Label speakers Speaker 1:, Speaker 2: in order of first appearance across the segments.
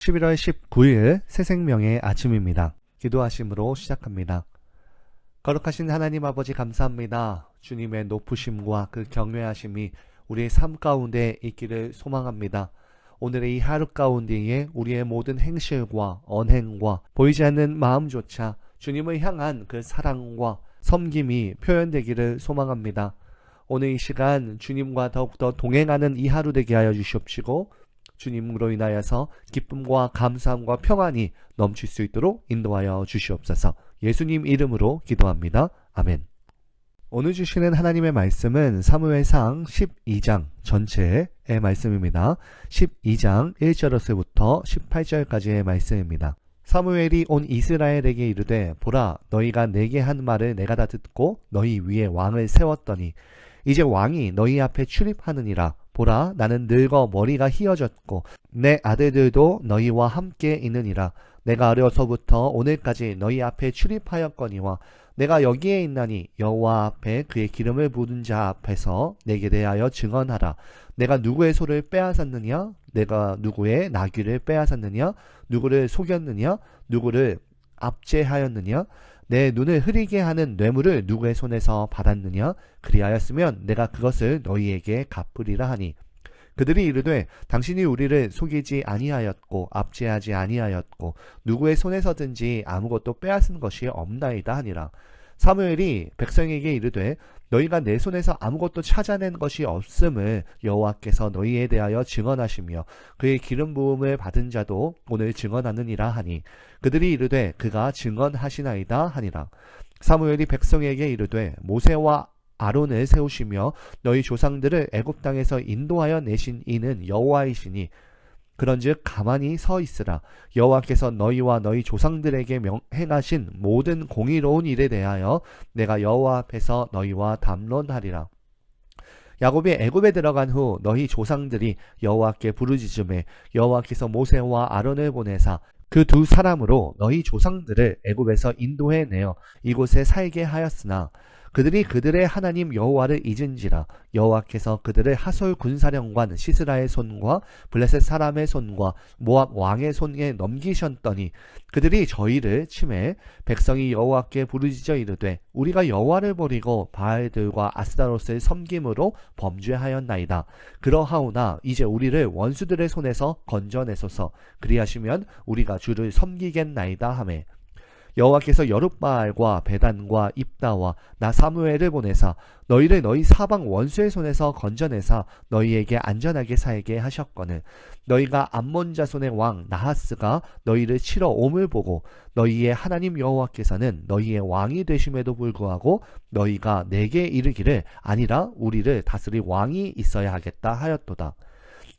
Speaker 1: 11월 19일 새생명의 아침입니다. 기도하심으로 시작합니다. 거룩하신 하나님 아버지 감사합니다. 주님의 높으심과 그 경외하심이 우리의 삶 가운데 있기를 소망합니다. 오늘의 이 하루 가운데에 우리의 모든 행실과 언행과 보이지 않는 마음조차 주님을 향한 그 사랑과 섬김이 표현되기를 소망합니다. 오늘 이 시간 주님과 더욱더 동행하는 이 하루 되게 하여 주시옵시고 주님으로 인하여서 기쁨과 감사함과 평안이 넘칠 수 있도록 인도하여 주시옵소서. 예수님 이름으로 기도합니다. 아멘. 오늘 주시는 하나님의 말씀은 사무엘상 12장 전체의 말씀입니다. 12장 1절부터 18절까지의 말씀입니다. 사무엘이 온 이스라엘에게 이르되 보라 너희가 내게 한 말을 내가 다 듣고 너희 위에 왕을 세웠더니 이제 왕이 너희 앞에 출입하느니라. 보라 나는 늙어 머리가 희어졌고 내 아들들도 너희와 함께 있느니라. 내가 어려서부터 오늘까지 너희 앞에 출입하였거니와 내가 여기에 있나니 여호와 앞에 그의 기름을 부은 자 앞에서 내게 대하여 증언하라. 내가 누구의 소를 빼앗았느냐? 내가 누구의 나귀를 빼앗았느냐? 누구를 속였느냐? 누구를 압제하였느냐? 내 눈을 흐리게 하는 뇌물을 누구의 손에서 받았느냐? 그리하였으면 내가 그것을 너희에게 갚으리라 하니 그들이 이르되 당신이 우리를 속이지 아니하였고 압제하지 아니하였고 누구의 손에서든지 아무것도 빼앗은 것이 없나이다 하니라. 사무엘이 백성에게 이르되 너희가 내 손에서 아무것도 찾아낸 것이 없음을 여호와께서 너희에 대하여 증언하시며 그의 기름 부음을 받은 자도 오늘 증언하느니라 하니 그들이 이르되 그가 증언하시나이다 하니라. 사무엘이 백성에게 이르되 모세와 아론을 세우시며 너희 조상들을 애굽 땅에서 인도하여 내신 이는 여호와이시니 그런즉 가만히 서 있으라. 여호와께서 너희와 너희 조상들에게 행하신 모든 공의로운 일에 대하여 내가 여호와 앞에서 너희와 담론하리라. 야곱이 애굽에 들어간 후 너희 조상들이 여호와께 부르짖음에 여호와께서 모세와 아론을 보내사 그 두 사람으로 너희 조상들을 애굽에서 인도해내어 이곳에 살게 하였으나 그들이 그들의 하나님 여호와를 잊은지라. 여호와께서 그들을 하솔 군사령관 시스라의 손과 블레셋 사람의 손과 모압 왕의 손에 넘기셨더니 그들이 저희를 치매 백성이 여호와께 부르짖어 이르되 우리가 여호와를 버리고 바알들과 아스타롯을 섬김으로 범죄하였나이다. 그러하오나 이제 우리를 원수들의 손에서 건져내소서. 그리하시면 우리가 주를 섬기겠나이다 하매 여호와께서 여룻바알과 베단과 입다와 나 사무엘을 보내사 너희를 너희 사방 원수의 손에서 건져내사 너희에게 안전하게 살게 하셨거늘 너희가 암몬 자손의 왕 나하스가 너희를 치러 옴을 보고 너희의 하나님 여호와께서는 너희의 왕이 되심에도 불구하고 너희가 내게 이르기를 아니라 우리를 다스릴 왕이 있어야 하겠다 하였도다.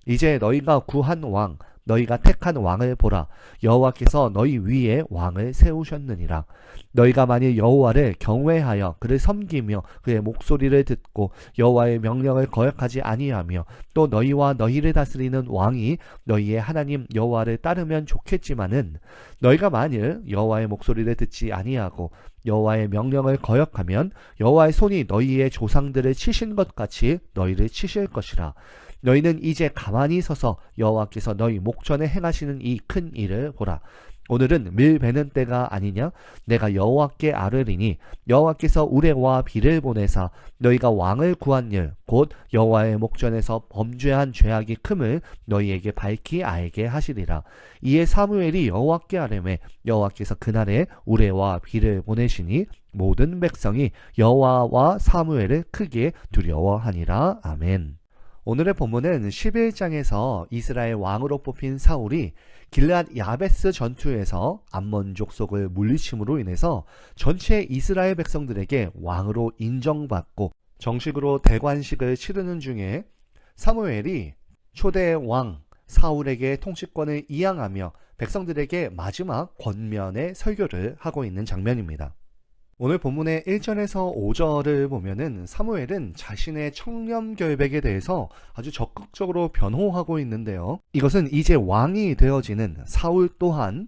Speaker 1: 이제 너희가 구한 왕 너희가 택한 왕을 보라. 여호와께서 너희 위에 왕을 세우셨느니라. 너희가 만일 여호와를 경외하여 그를 섬기며 그의 목소리를 듣고 여호와의 명령을 거역하지 아니하며 또 너희와 너희를 다스리는 왕이 너희의 하나님 여호와를 따르면 좋겠지만은 너희가 만일 여호와의 목소리를 듣지 아니하고 여호와의 명령을 거역하면 여호와의 손이 너희의 조상들을 치신 것 같이 너희를 치실 것이라. 너희는 이제 가만히 서서 여호와께서 너희 목전에 행하시는 이 큰 일을 보라. 오늘은 밀 베는 때가 아니냐? 내가 여호와께 아뢰리니 여호와께서 우레와 비를 보내사 너희가 왕을 구한 일 곧 여호와의 목전에서 범죄한 죄악이 큼을 너희에게 밝히 알게 하시리라. 이에 사무엘이 여호와께 아뢰매 여호와께서 그날에 우레와 비를 보내시니 모든 백성이 여호와와 사무엘을 크게 두려워하니라. 아멘. 오늘의 본문은 11장에서 이스라엘 왕으로 뽑힌 사울이 길앗 야베스 전투에서 암몬 족속을 물리침으로 인해서 전체 이스라엘 백성들에게 왕으로 인정받고 정식으로 대관식을 치르는 중에 사무엘이 초대 왕 사울에게 통치권을 이양하며 백성들에게 마지막 권면의 설교를 하고 있는 장면입니다. 오늘 본문의 1절에서 5절을 보면은 사무엘은 자신의 청렴 결백에 대해서 아주 적극적으로 변호하고 있는데요. 이것은 이제 왕이 되어지는 사울 또한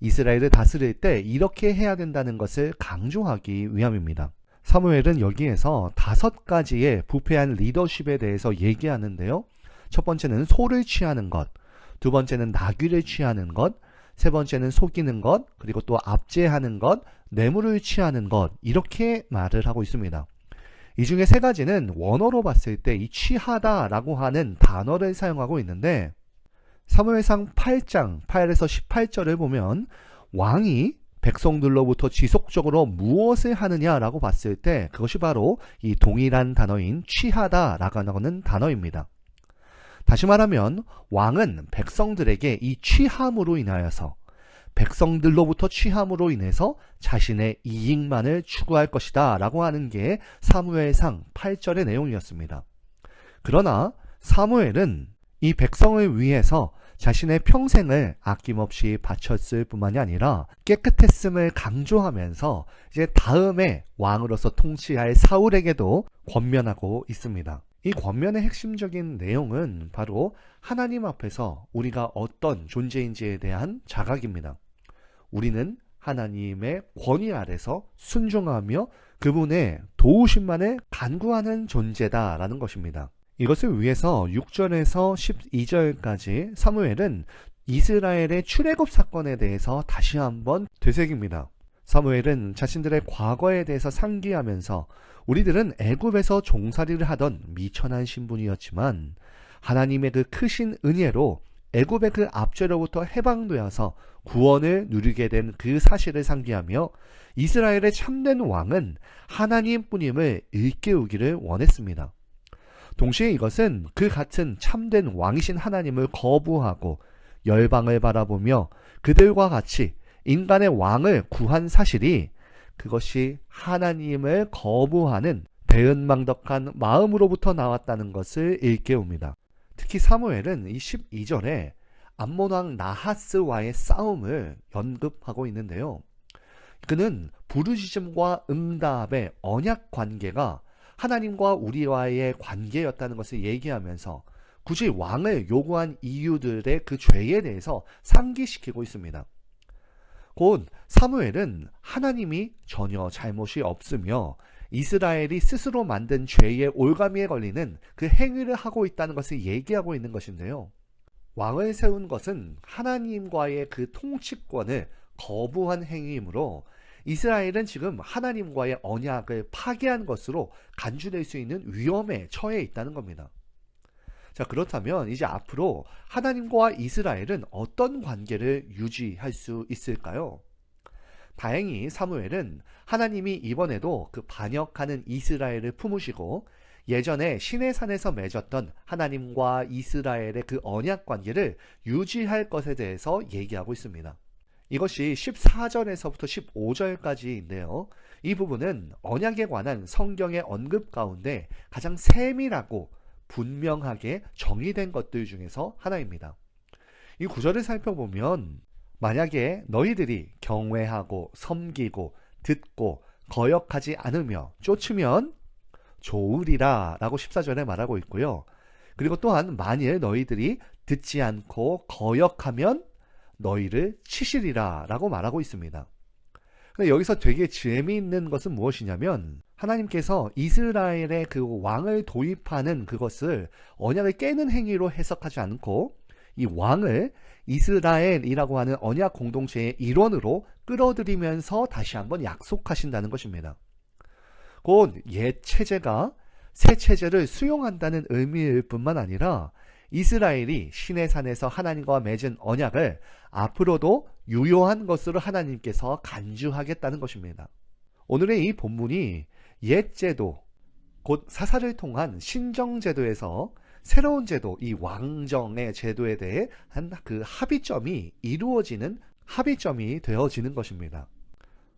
Speaker 1: 이스라엘을 다스릴 때 이렇게 해야 된다는 것을 강조하기 위함입니다. 사무엘은 여기에서 5가지의 부패한 리더십에 대해서 얘기하는데요. 첫 번째는 소를 취하는 것, 두 번째는 나귀를 취하는 것, 세 번째는 속이는 것, 그리고 또 압제하는 것, 뇌물을 취하는 것, 이렇게 말을 하고 있습니다. 이 중에 세 가지는 원어로 봤을 때 이 취하다라고 하는 단어를 사용하고 있는데, 사무엘상 8장 8에서 18절을 보면 왕이 백성들로부터 지속적으로 무엇을 하느냐라고 봤을 때 그것이 바로 이 동일한 단어인 취하다라고 하는 단어입니다. 다시 말하면 왕은 백성들에게 이 취함으로 인하여서, 백성들로부터 취함으로 인해서 자신의 이익만을 추구할 것이다 라고 하는 게 사무엘상 8절의 내용이었습니다. 그러나 사무엘은 이 백성을 위해서 자신의 평생을 아낌없이 바쳤을 뿐만이 아니라 깨끗했음을 강조하면서 이제 다음에 왕으로서 통치할 사울에게도 권면하고 있습니다. 이 권면의 핵심적인 내용은 바로 하나님 앞에서 우리가 어떤 존재인지에 대한 자각입니다. 우리는 하나님의 권위 아래서 순종하며 그분의 도우심만을 간구하는 존재다라는 것입니다. 이것을 위해서 6절에서 12절까지 사무엘은 이스라엘의 출애굽 사건에 대해서 다시 한번 되새깁니다. 사무엘은 자신들의 과거에 대해서 상기하면서 우리들은 애굽에서 종살이를 하던 미천한 신분이었지만 하나님의 그 크신 은혜로 애굽의 그 압제로부터 해방되어서 구원을 누리게 된 그 사실을 상기하며 이스라엘의 참된 왕은 하나님뿐임을 일깨우기를 원했습니다. 동시에 이것은 그 같은 참된 왕이신 하나님을 거부하고 열방을 바라보며 그들과 같이 인간의 왕을 구한 사실이 그것이 하나님을 거부하는 배은망덕한 마음으로부터 나왔다는 것을 일깨웁니다. 특히 사무엘은 이 12절에 암몬왕 나하스와의 싸움을 언급하고 있는데요. 그는 부르짖음과 응답의 언약 관계가 하나님과 우리와의 관계였다는 것을 얘기하면서 굳이 왕을 요구한 이유들의 그 죄에 대해서 상기시키고 있습니다. 곧 사무엘은 하나님이 전혀 잘못이 없으며 이스라엘이 스스로 만든 죄의 올가미에 걸리는 그 행위를 하고 있다는 것을 얘기하고 있는 것인데요. 왕을 세운 것은 하나님과의 그 통치권을 거부한 행위이므로 이스라엘은 지금 하나님과의 언약을 파괴한 것으로 간주될 수 있는 위험에 처해 있다는 겁니다. 자, 그렇다면 이제 앞으로 하나님과 이스라엘은 어떤 관계를 유지할 수 있을까요? 다행히 사무엘은 하나님이 이번에도 그 반역하는 이스라엘을 품으시고 예전에 시내산에서 맺었던 하나님과 이스라엘의 그 언약 관계를 유지할 것에 대해서 얘기하고 있습니다. 이것이 14절에서부터 15절까지인데요. 이 부분은 언약에 관한 성경의 언급 가운데 가장 세밀하고 분명하게 정의된 것들 중에서 하나입니다. 이 구절을 살펴보면 만약에 너희들이 경외하고 섬기고 듣고 거역하지 않으며 쫓으면 좋으리라 라고 14절에 말하고 있고요. 그리고 또한 만일 너희들이 듣지 않고 거역하면 너희를 치시리라 라고 말하고 있습니다. 근데 여기서 되게 재미있는 것은 무엇이냐면 하나님께서 이스라엘의 그 왕을 도입하는 그것을 언약을 깨는 행위로 해석하지 않고 이 왕을 이스라엘이라고 하는 언약 공동체의 일원으로 끌어들이면서 다시 한번 약속하신다는 것입니다. 곧 옛 체제가 새 체제를 수용한다는 의미일 뿐만 아니라 이스라엘이 시내산에서 하나님과 맺은 언약을 앞으로도 유효한 것으로 하나님께서 간주하겠다는 것입니다. 오늘의 이 본문이 옛 제도, 곧 사사를 통한 신정제도에서 새로운 제도, 이 왕정의 제도에 대해 그 합의점이 이루어지는 합의점이 되어지는 것입니다.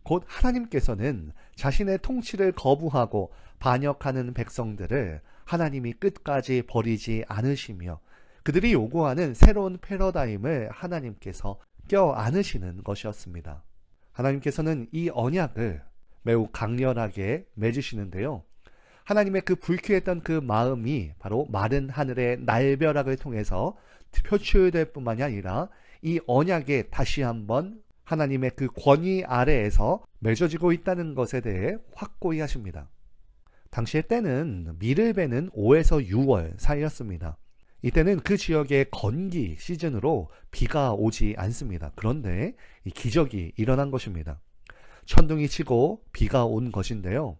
Speaker 1: 곧 하나님께서는 자신의 통치를 거부하고 반역하는 백성들을 하나님이 끝까지 버리지 않으시며 그들이 요구하는 새로운 패러다임을 하나님께서 껴안으시는 것이었습니다. 하나님께서는 이 언약을 매우 강렬하게 맺으시는데요. 하나님의 그 불쾌했던 그 마음이 바로 마른 하늘의 날벼락을 통해서 표출될 뿐만이 아니라 이 언약에 다시 한번 하나님의 그 권위 아래에서 맺어지고 있다는 것에 대해 확고히 하십니다. 당시의 때는 밀을 베는 5에서 6월 사이였습니다. 이때는 그 지역의 건기 시즌으로 비가 오지 않습니다. 그런데 이 기적이 일어난 것입니다. 천둥이 치고 비가 온 것인데요.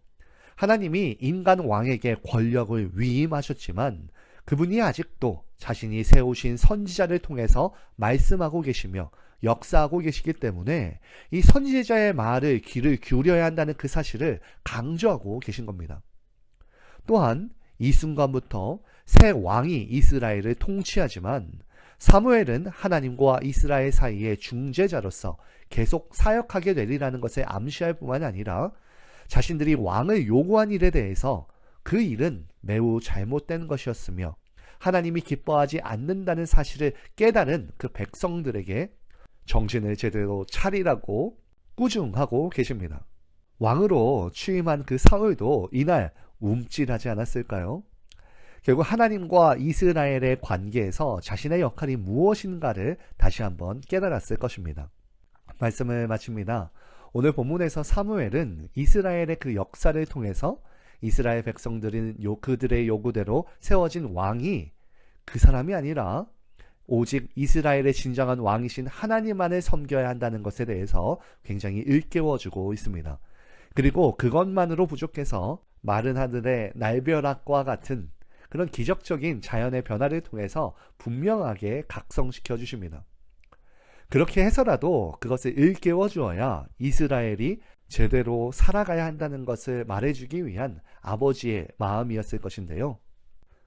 Speaker 1: 하나님이 인간 왕에게 권력을 위임하셨지만 그분이 아직도 자신이 세우신 선지자를 통해서 말씀하고 계시며 역사하고 계시기 때문에 이 선지자의 말을 귀를 기울여야 한다는 그 사실을 강조하고 계신 겁니다. 또한 이 순간부터 새 왕이 이스라엘을 통치하지만 사무엘은 하나님과 이스라엘 사이의 중재자로서 계속 사역하게 되리라는 것을 암시할 뿐만 아니라 자신들이 왕을 요구한 일에 대해서 그 일은 매우 잘못된 것이었으며 하나님이 기뻐하지 않는다는 사실을 깨달은 그 백성들에게 정신을 제대로 차리라고 꾸중하고 계십니다. 왕으로 취임한 그 사울도 이날 움찔하지 않았을까요? 결국 하나님과 이스라엘의 관계에서 자신의 역할이 무엇인가를 다시 한번 깨달았을 것입니다. 말씀을 마칩니다. 오늘 본문에서 사무엘은 이스라엘의 그 역사를 통해서 이스라엘 백성들은 그들의 요구대로 세워진 왕이 그 사람이 아니라 오직 이스라엘의 진정한 왕이신 하나님만을 섬겨야 한다는 것에 대해서 굉장히 일깨워주고 있습니다. 그리고 그것만으로 부족해서 마른 하늘의 날벼락과 같은 그런 기적적인 자연의 변화를 통해서 분명하게 각성시켜 주십니다. 그렇게 해서라도 그것을 일깨워 주어야 이스라엘이 제대로 살아가야 한다는 것을 말해주기 위한 아버지의 마음이었을 것인데요.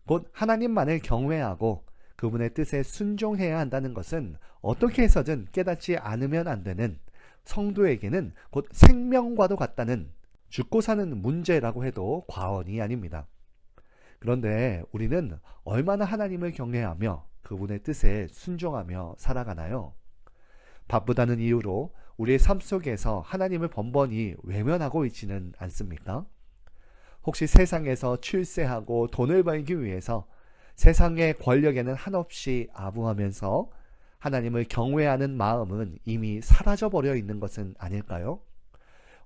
Speaker 1: 곧 하나님만을 경외하고 그분의 뜻에 순종해야 한다는 것은 어떻게 해서든 깨닫지 않으면 안 되는 성도에게는 곧 생명과도 같다는 죽고 사는 문제라고 해도 과언이 아닙니다. 그런데 우리는 얼마나 하나님을 경외하며 그분의 뜻에 순종하며 살아가나요? 바쁘다는 이유로 우리의 삶 속에서 하나님을 번번이 외면하고 있지는 않습니까? 혹시 세상에서 출세하고 돈을 벌기 위해서 세상의 권력에는 한없이 아부하면서 하나님을 경외하는 마음은 이미 사라져버려 있는 것은 아닐까요?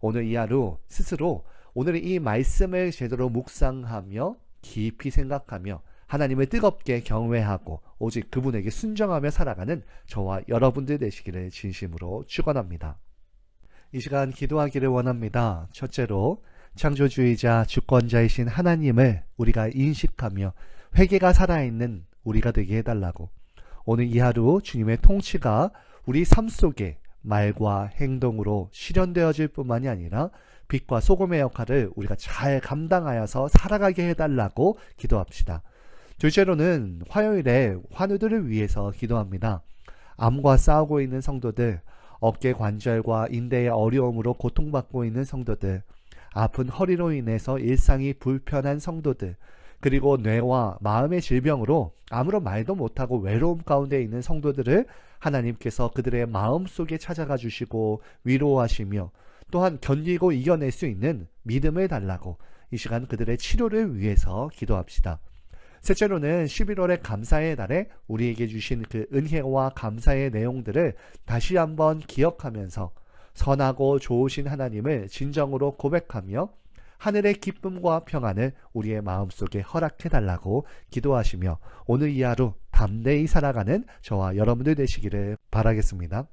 Speaker 1: 오늘 이 하루 스스로 오늘 이 말씀을 제대로 묵상하며 깊이 생각하며 하나님을 뜨겁게 경외하고 오직 그분에게 순종하며 살아가는 저와 여러분들 되시기를 진심으로 축원합니다. 이 시간 기도하기를 원합니다. 첫째로 창조주의자 주권자이신 하나님을 우리가 인식하며 회개가 살아있는 우리가 되게 해달라고, 오늘 이 하루 주님의 통치가 우리 삶 속에 말과 행동으로 실현되어질 뿐만이 아니라 빛과 소금의 역할을 우리가 잘 감당하여서 살아가게 해달라고 기도합시다. 둘째로는 화요일에 환우들을 위해서 기도합니다. 암과 싸우고 있는 성도들, 어깨 관절과 인대의 어려움으로 고통받고 있는 성도들, 아픈 허리로 인해서 일상이 불편한 성도들, 그리고 뇌와 마음의 질병으로 아무런 말도 못하고 외로움 가운데 있는 성도들을 하나님께서 그들의 마음속에 찾아가 주시고 위로하시며 또한 견디고 이겨낼 수 있는 믿음을 달라고 이 시간 그들의 치료를 위해서 기도합시다. 셋째로는 11월의 감사의 날에 우리에게 주신 그 은혜와 감사의 내용들을 다시 한번 기억하면서 선하고 좋으신 하나님을 진정으로 고백하며 하늘의 기쁨과 평안을 우리의 마음속에 허락해달라고 기도하시며 오늘 이 하루 담대히 살아가는 저와 여러분들 되시기를 바라겠습니다.